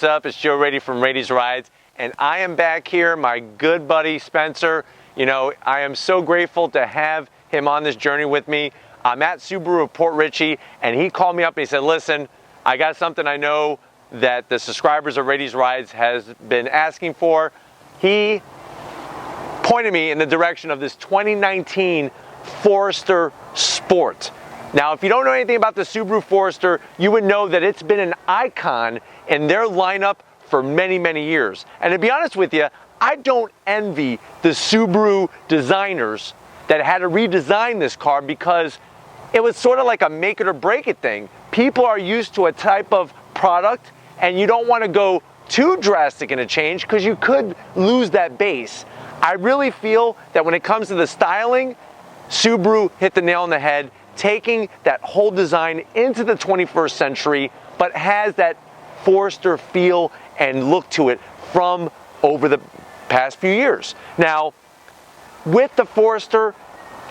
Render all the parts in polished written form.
what's up? It's Joe Raiti from Raiti's Rides, and I am back here, my good buddy Spencer. You know, I am so grateful to have him on this journey with me. I'm at Subaru of Port Richey, and he called me up and he said, listen, I got something I know that the subscribers of Raiti's Rides has been asking for. He pointed me in the direction of this 2019 Forester Sport. Now, if you don't know anything about the Subaru Forester, you would know that it's been an icon in their lineup for many, many years. And to be honest with you, I don't envy the Subaru designers that had to redesign this car because it was sort of like a make it or break it thing. People are used to a type of product and you don't want to go too drastic in a change because you could lose that base. I really feel that when it comes to the styling, Subaru hit the nail on the head, taking that whole design into the 21st century, but has that Forester feel and look to it from over the past few years. Now, with the Forester,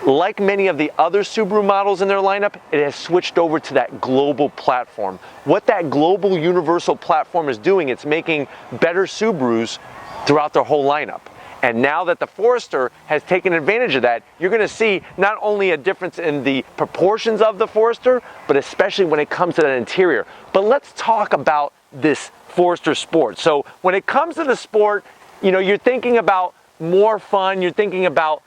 like many of the other Subaru models in their lineup, it has switched over to that global platform. What that global universal platform is doing, it's making better Subarus throughout their whole lineup. And now that the Forester has taken advantage of that, you're going to see not only a difference in the proportions of the Forester, but especially when it comes to the interior. But let's talk about this Forester Sport. So when it comes to the Sport, you know, you're thinking about more fun, you're thinking about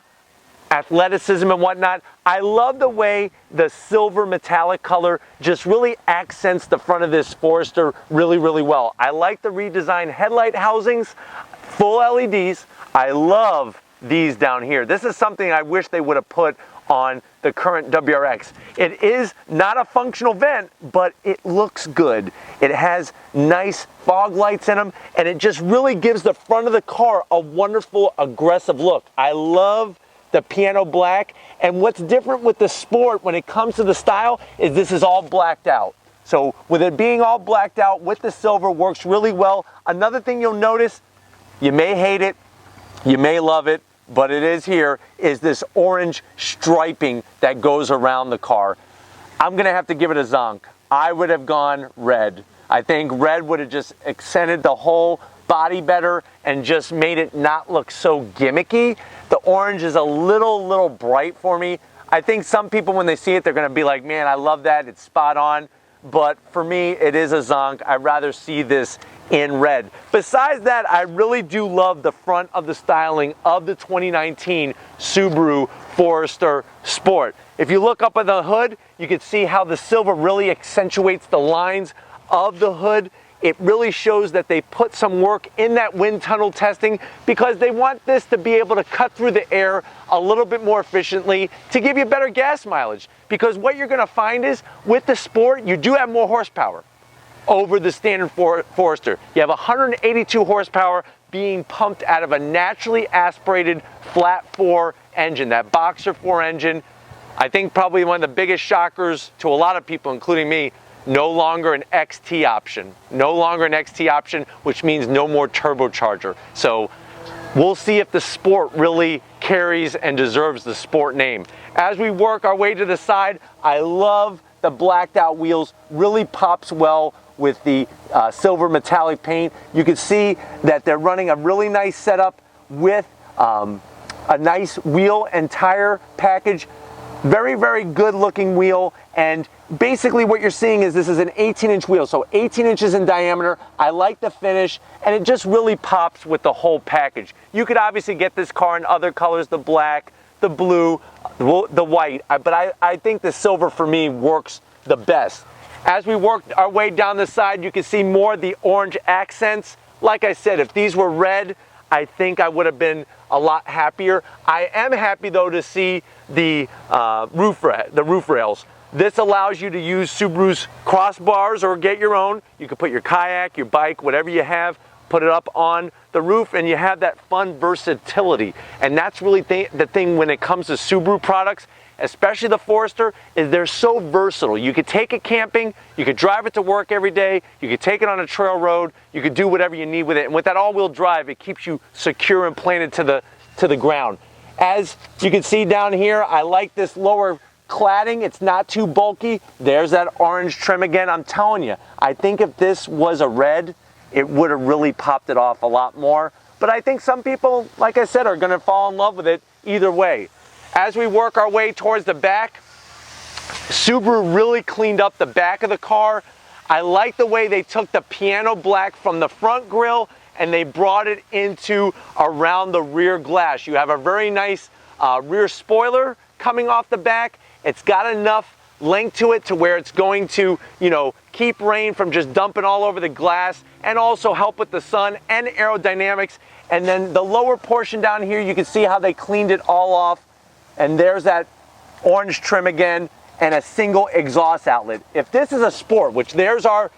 athleticism and whatnot. I love the way the silver metallic color just really accents the front of this Forester really, really well. I like the redesigned headlight housings, full LEDs. I love these down here. This is something I wish they would have put on the current WRX. It is not a functional vent, but it looks good. It has nice fog lights in them, and it just really gives the front of the car a wonderful, aggressive look. I love the piano black, and what's different with the Sport when it comes to the style is this is all blacked out. So with it being all blacked out with the silver works really well. Another thing you'll notice, you may hate it, you may love it, but it is here, is this orange striping that goes around the car. I'm gonna have to give it a zonk. I would have gone red. I think red would have just accented the whole body better and just made it not look so gimmicky. The orange is a little bright for me. I think some people, when they see it, they're gonna be like, man, I love that, it's spot on. But for me, it is a zonk. I'd rather see this in red. Besides that, I really do love the front of the styling of the 2019 Subaru Forester Sport. If you look up at the hood, you can see how the silver really accentuates the lines of the hood. It really shows that they put some work in that wind tunnel testing because they want this to be able to cut through the air a little bit more efficiently to give you better gas mileage. Because what you're gonna find is, with the Sport, you do have more horsepower over the standard Forester. You have 182 horsepower being pumped out of a naturally aspirated flat 4 engine, that boxer 4 engine. I think probably one of the biggest shockers to a lot of people, including me, no longer an XT option. No longer an XT option, which means no more turbocharger. So we'll see if the Sport really carries and deserves the Sport name. As we work our way to the side, I love the blacked out wheels, really pops well with the silver metallic paint. You can see that they're running a really nice setup with a nice wheel and tire package. Very, very good looking wheel, and basically what you're seeing is this is an 18-inch wheel, so 18 inches in diameter. I like the finish, and it just really pops with the whole package. You could obviously get this car in other colors, the black, the blue, the white, but I think the silver for me works the best. As we work our way down the side, you can see more of the orange accents. Like I said, if these were red, I think I would have been a lot happier. I am happy though to see the roof rails. This allows you to use Subaru's crossbars or get your own. You can put your kayak, your bike, whatever you have, put it up on the roof, and you have that fun versatility. And that's really the thing when it comes to Subaru products, especially the Forester, is they're so versatile. You could take it camping, you could drive it to work every day, you could take it on a trail road, you could do whatever you need with it. And with that all-wheel drive, it keeps you secure and planted to the ground. As you can see down here, I like this lower cladding. It's not too bulky. There's that orange trim again. I'm telling you, I think if this was a red, it would have really popped it off a lot more. But I think some people, like I said, are going to fall in love with it either way. As we work our way towards the back, Subaru really cleaned up the back of the car. I like the way they took the piano black from the front grille and they brought it into around the rear glass. You have a very nice rear spoiler coming off the back. It's got enough length to it to where it's going to, you know, keep rain from just dumping all over the glass and also help with the sun and aerodynamics. And then the lower portion down here, you can see how they cleaned it all off. And there's that orange trim again and a single exhaust outlet. If this is a sport, which there's our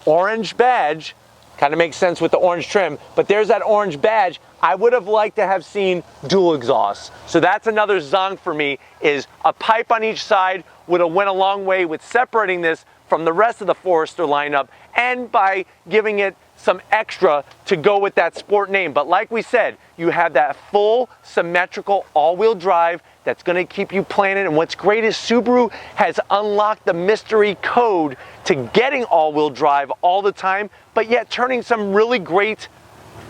orange badge, kind of makes sense with the orange trim, but there's that orange badge, I would have liked to have seen dual exhausts. So that's another zonk for me, is a pipe on each side would have went a long way with separating this from the rest of the Forester lineup and by giving it some extra to go with that sport name. But like we said, you have that full symmetrical all-wheel drive that's going to keep you planning. And what's great is Subaru has unlocked the mystery code to getting all-wheel drive all the time, but yet turning some really great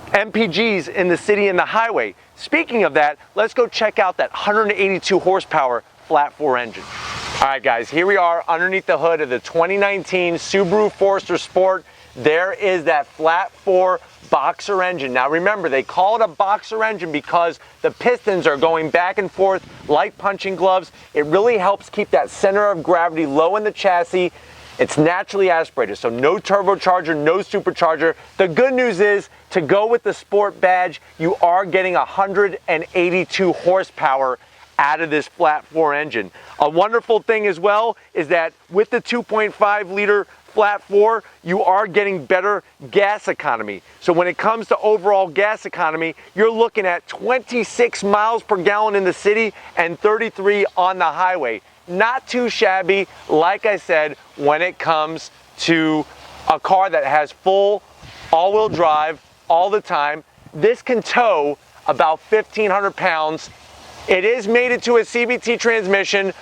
MPGs in the city and the highway. Speaking of that, let's go check out that 182 horsepower flat 4 engine. All right guys, here we are underneath the hood of the 2019 Subaru Forester Sport. There is that flat 4 boxer engine. Now remember, they call it a boxer engine because the pistons are going back and forth like punching gloves. It really helps keep that center of gravity low in the chassis. It's naturally aspirated, so no turbocharger, no supercharger. The good news is, to go with the Sport badge, you are getting 182 horsepower out of this flat 4 engine. A wonderful thing as well is that with the 2.5 liter flat 4, you are getting better gas economy. So when it comes to overall gas economy, you're looking at 26 miles per gallon in the city and 33 on the highway. Not too shabby, like I said, when it comes to a car that has full all-wheel drive all the time. This can tow about 1,500 pounds. It is mated to a CVT transmission.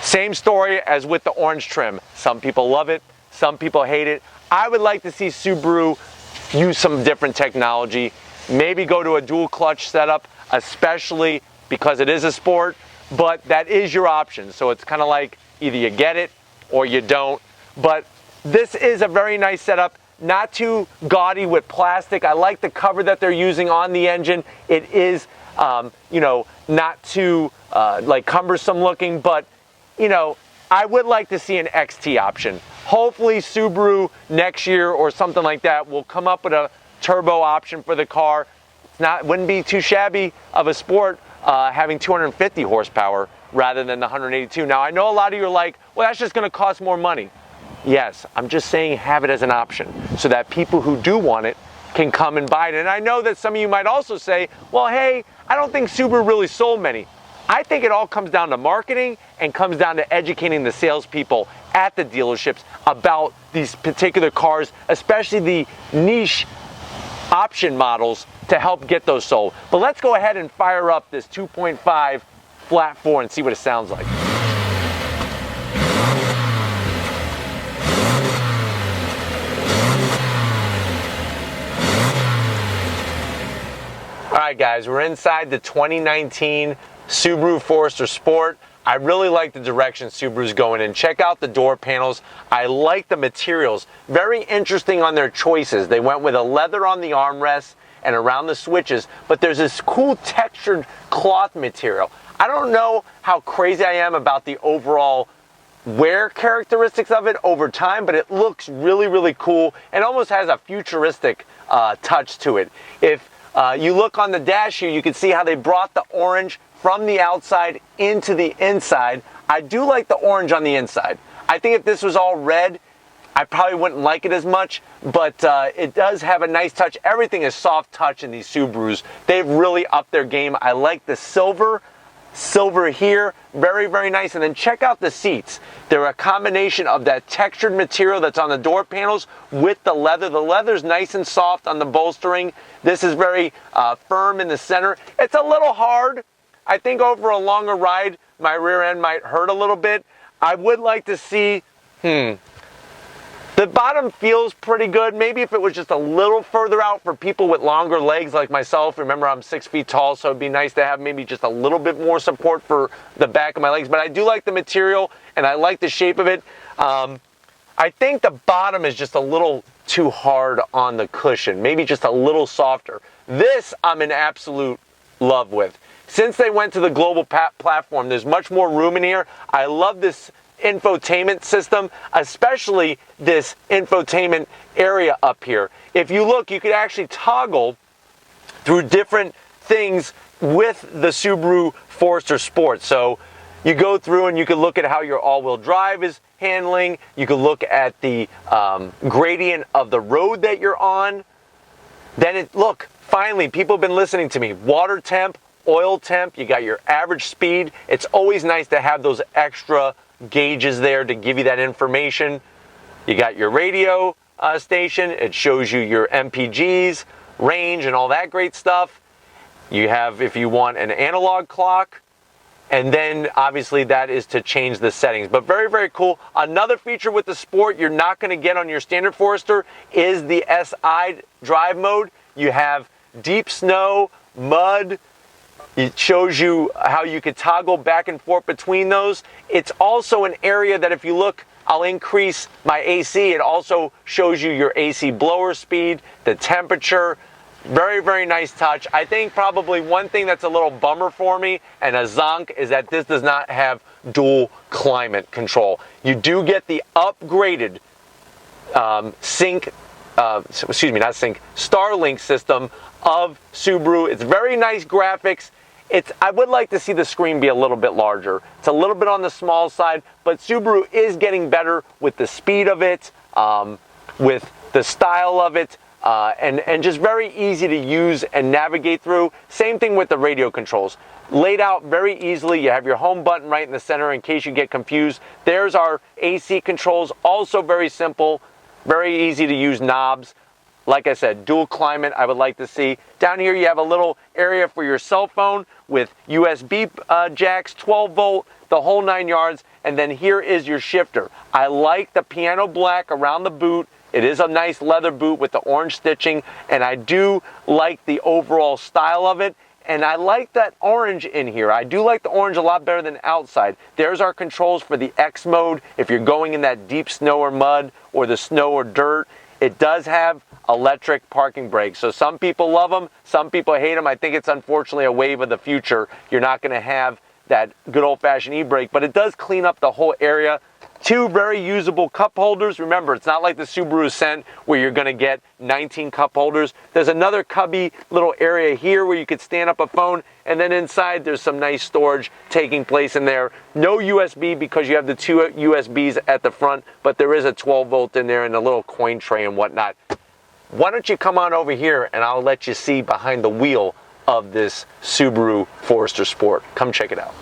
Same story as with the orange trim. Some people love it, some people hate it. I would like to see Subaru use some different technology, maybe go to a dual clutch setup, especially because it is a sport, but that is your option. So it's kind of like either you get it or you don't. But this is a very nice setup, not too gaudy with plastic. I like the cover that they're using on the engine. It is, you know, not too like cumbersome looking, but you know, I would like to see an XT option. Hopefully Subaru next year or something like that will come up with a turbo option for the car. Wouldn't be too shabby of a sport having 250 horsepower rather than the 182. Now I know a lot of you are like, well, that's just going to cost more money. Yes, I'm just saying have it as an option so that people who do want it can come and buy it. And I know that some of you might also say, well, hey, I don't think Subaru really sold many. I think it all comes down to marketing and comes down to educating the salespeople at the dealerships about these particular cars, especially the niche option models, to help get those sold. But let's go ahead and fire up this 2.5 flat 4 and see what it sounds like. All right guys, we're inside the 2019 Subaru Forester Sport. I really like the direction Subaru's going in. Check out the door panels. I like the materials. Very interesting on their choices. They went with a leather on the armrests and around the switches, but there's this cool textured cloth material. I don't know how crazy I am about the overall wear characteristics of it over time, but it looks really, really cool and almost has a futuristic touch to it. If you look on the dash here, you can see how they brought the orange from the outside into the inside. I do like the orange on the inside. I think if this was all red, I probably wouldn't like it as much, but it does have a nice touch. Everything is soft touch in these Subarus. They've really upped their game. I like the silver here, very, very nice. And then check out the seats. They're a combination of that textured material that's on the door panels with the leather. The leather's nice and soft on the bolstering. This is very firm in the center. It's a little hard. I think over a longer ride, my rear end might hurt a little bit. I would like to see the The bottom feels pretty good. Maybe if it was just a little further out for people with longer legs like myself. Remember, I'm 6 feet tall, so it'd be nice to have maybe just a little bit more support for the back of my legs. But I do like the material, and I like the shape of it. I think the bottom is just a little too hard on the cushion, maybe just a little softer. This I'm in absolute love with. Since they went to the global platform, there's much more room in here. I love this infotainment system, especially this infotainment area up here. If you look, you could actually toggle through different things with the Subaru Forester Sport. So you go through and you can look at how your all-wheel drive is handling. You can look at the gradient of the road that you're on. Then look, finally, people have been listening to me. Water temp, oil temp, you got your average speed. It's always nice to have those extra gauges there to give you that information. You got your radio station. It shows you your MPGs, range, and all that great stuff. You have, if you want, an analog clock. And then obviously that is to change the settings. But very, very cool. Another feature with the Sport you're not going to get on your standard Forester is the SI drive mode. You have deep snow, mud. It shows you how you could toggle back and forth between those. It's also an area that if you look, I'll increase my AC. It also shows you your AC blower speed, the temperature. Very, very nice touch. I think probably one thing that's a little bummer for me and a zonk is that this does not have dual climate control. You do get the upgraded Starlink system of Subaru. It's very nice graphics. I would like to see the screen be a little bit larger. It's a little bit on the small side, but Subaru is getting better with the speed of it, with the style of it. And just very easy to use and navigate through. Same thing with the radio controls. Laid out very easily. You have your home button right in the center in case you get confused. There's our AC controls, also very simple, very easy to use knobs. Like I said, dual climate I would like to see. Down here you have a little area for your cell phone with USB jacks, 12 volt, the whole 9 yards. And then here is your shifter. I like the piano black around the boot. It is a nice leather boot with the orange stitching, and I do like the overall style of it, and I like that orange in here. I do like the orange a lot better than outside. There's our controls for the X mode. If you're going in that deep snow or mud or the snow or dirt, it does have electric parking brakes. So some people love them, some people hate them. I think it's unfortunately a wave of the future. You're not going to have that good old-fashioned e-brake, but it does clean up the whole area. 2 very usable cup holders. Remember, it's not like the Subaru Ascent where you're going to get 19 cup holders. There's another cubby little area here where you could stand up a phone, and then inside there's some nice storage taking place in there. No USB because you have the 2 USBs at the front, but there is a 12 volt in there and a little coin tray and whatnot. Why don't you come on over here and I'll let you see behind the wheel of this Subaru Forester Sport. Come check it out.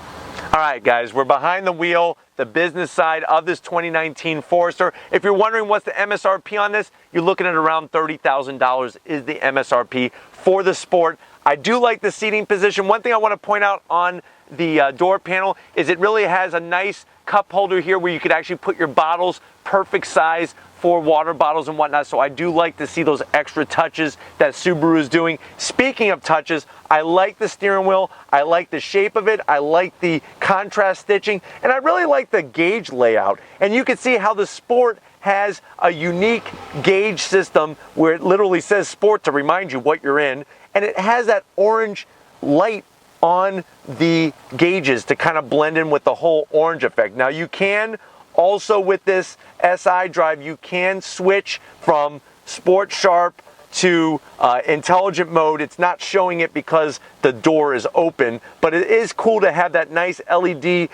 All right, guys, we're behind the wheel, the business side of this 2019 Forester. If you're wondering what's the MSRP on this, you're looking at around $30,000 is the MSRP for the Sport. I do like the seating position. One thing I want to point out on the door panel is it really has a nice cup holder here where you could actually put your bottles, perfect size for water bottles and whatnot. So I do like to see those extra touches that Subaru is doing. Speaking of touches, I like the steering wheel. I like the shape of it. I like the contrast stitching, and I really like the gauge layout. And you can see how the Sport has a unique gauge system where it literally says Sport to remind you what you're in, and it has that orange light on the gauges to kind of blend in with the whole orange effect. Now you can also, with this SI drive, you can switch from Sport Sharp to intelligent mode. It's not showing it because the door is open, but it is cool to have that nice LED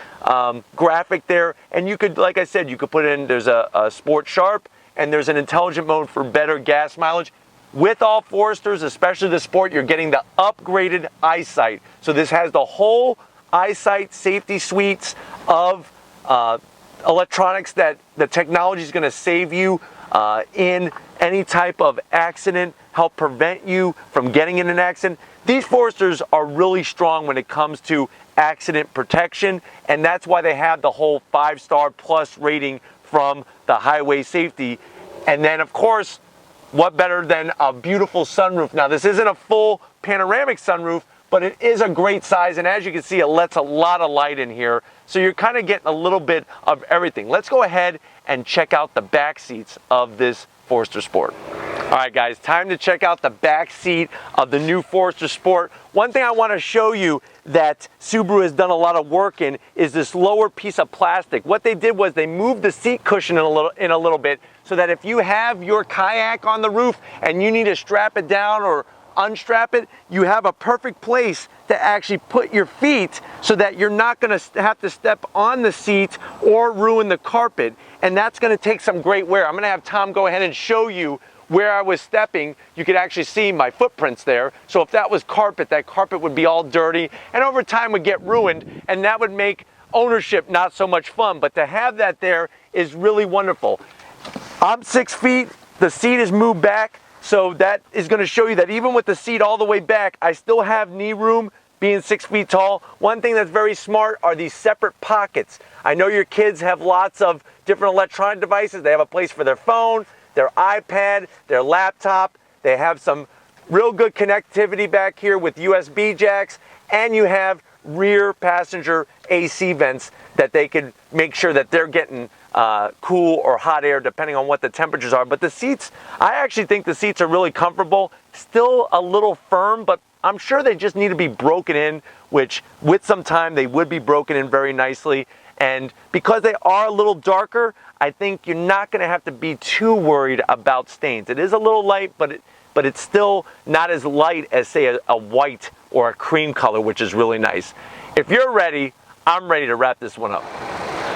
graphic there. And you could, like I said, you could put in, there's a Sport Sharp and there's an intelligent mode for better gas mileage. With all Foresters, especially the Sport, you're getting the upgraded Eyesight. So this has the whole Eyesight safety suites of electronics that the technology is going to save you in any type of accident, help prevent you from getting in an accident. These Foresters are really strong when it comes to accident protection, and that's why they have the whole 5-star plus rating from the Highway Safety And then, of course, what better than a beautiful sunroof? Now, this isn't a full panoramic sunroof, but it is a great size, and as you can see, it lets a lot of light in here, so you're kind of getting a little bit of everything. Let's go ahead and check out the back seats of this Forester Sport. All right, guys, time to check out the back seat of the new Forester Sport. One thing I want to show you that Subaru has done a lot of work in is this lower piece of plastic. What they did was they moved the seat cushion in a little bit, so that if you have your kayak on the roof and you need to strap it down or unstrap it, you have a perfect place to actually put your feet so that you're not going to have to step on the seat or ruin the carpet. And that's going to take some great wear. I'm going to have Tom go ahead and show you where I was stepping. You could actually see my footprints there. So if that was carpet, that carpet would be all dirty and over time would get ruined, and that would make ownership not so much fun. But to have that there is really wonderful. I'm 6 feet, the seat is moved back. So that is going to show you that even with the seat all the way back, I still have knee room being 6 feet tall. One thing that's very smart are these separate pockets. I know your kids have lots of different electronic devices. They have a place for their phone, their iPad, their laptop. They have some real good connectivity back here with USB jacks, and you have rear passenger AC vents that they can make sure that they're getting cool or hot air depending on what the temperatures are. But the seats, I actually think the seats are really comfortable, still a little firm, but I'm sure they just need to be broken in, which with some time they would be broken in very nicely. And because they are a little darker, I think you're not going to have to be too worried about stains. It is a little light, but it's still not as light as, say, a white or a cream color, which is really nice. If you're ready, I'm ready to wrap this one up.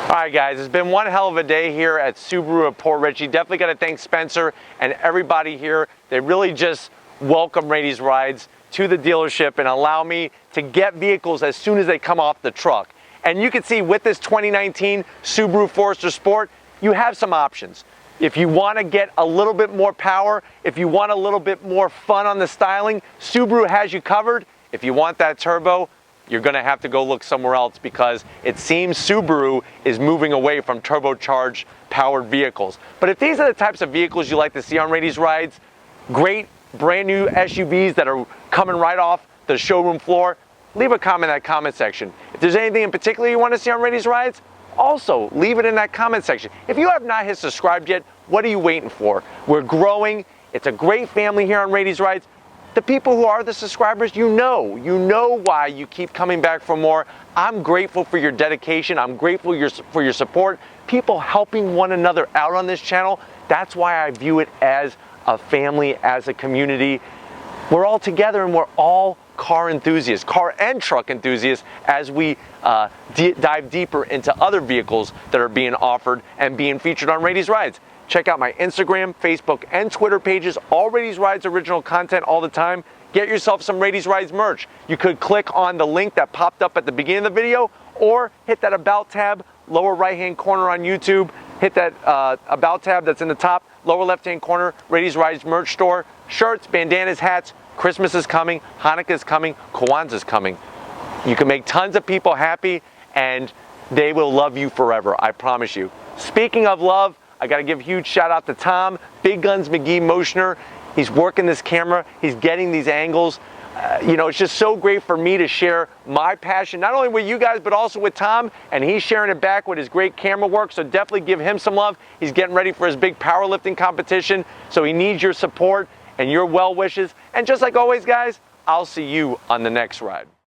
All right, guys, it's been one hell of a day here at Subaru of Port Richey. Definitely got to thank Spencer and everybody here. They really just welcome Raiti's Rides to the dealership and allow me to get vehicles as soon as they come off the truck. And you can see with this 2019 Subaru Forester Sport, you have some options. If you want to get a little bit more power, if you want a little bit more fun on the styling, Subaru has you covered. If you want that turbo, you're going to have to go look somewhere else, because it seems Subaru is moving away from turbocharged powered vehicles. But if these are the types of vehicles you like to see on Raiti's Rides, great brand new SUVs that are coming right off the showroom floor, leave a comment in that comment section. If there's anything in particular you want to see on Raiti's Rides, also leave it in that comment section. If you have not hit subscribe yet, what are you waiting for? We're growing. It's a great family here on Raiti's Rides. The people who are the subscribers, you know why you keep coming back for more. I'm grateful for your dedication. I'm grateful for your support. People helping one another out on this channel. That's why I view it as a family, as a community. We're all together and we're all car enthusiasts, car and truck enthusiasts, as we dive deeper into other vehicles that are being offered and being featured on Raiti's Rides. Check out my Instagram, Facebook, and Twitter pages. All Raiti's Rides original content all the time. Get yourself some Raiti's Rides merch. You could click on the link that popped up at the beginning of the video, or hit that About tab, lower right-hand corner on YouTube. Hit that About tab that's in the top, lower left-hand corner, Raiti's Rides merch store. Shirts, bandanas, hats. Christmas is coming, Hanukkah is coming, Kwanzaa is coming. You can make tons of people happy, and they will love you forever, I promise you. Speaking of love, I got to give a huge shout out to Tom, Big Guns McGee Motioner. He's working this camera, he's getting these angles. It's just so great for me to share my passion, not only with you guys, but also with Tom, and he's sharing it back with his great camera work, so definitely give him some love. He's getting ready for his big powerlifting competition, so he needs your support and your well wishes. And just like always, guys, I'll see you on the next ride.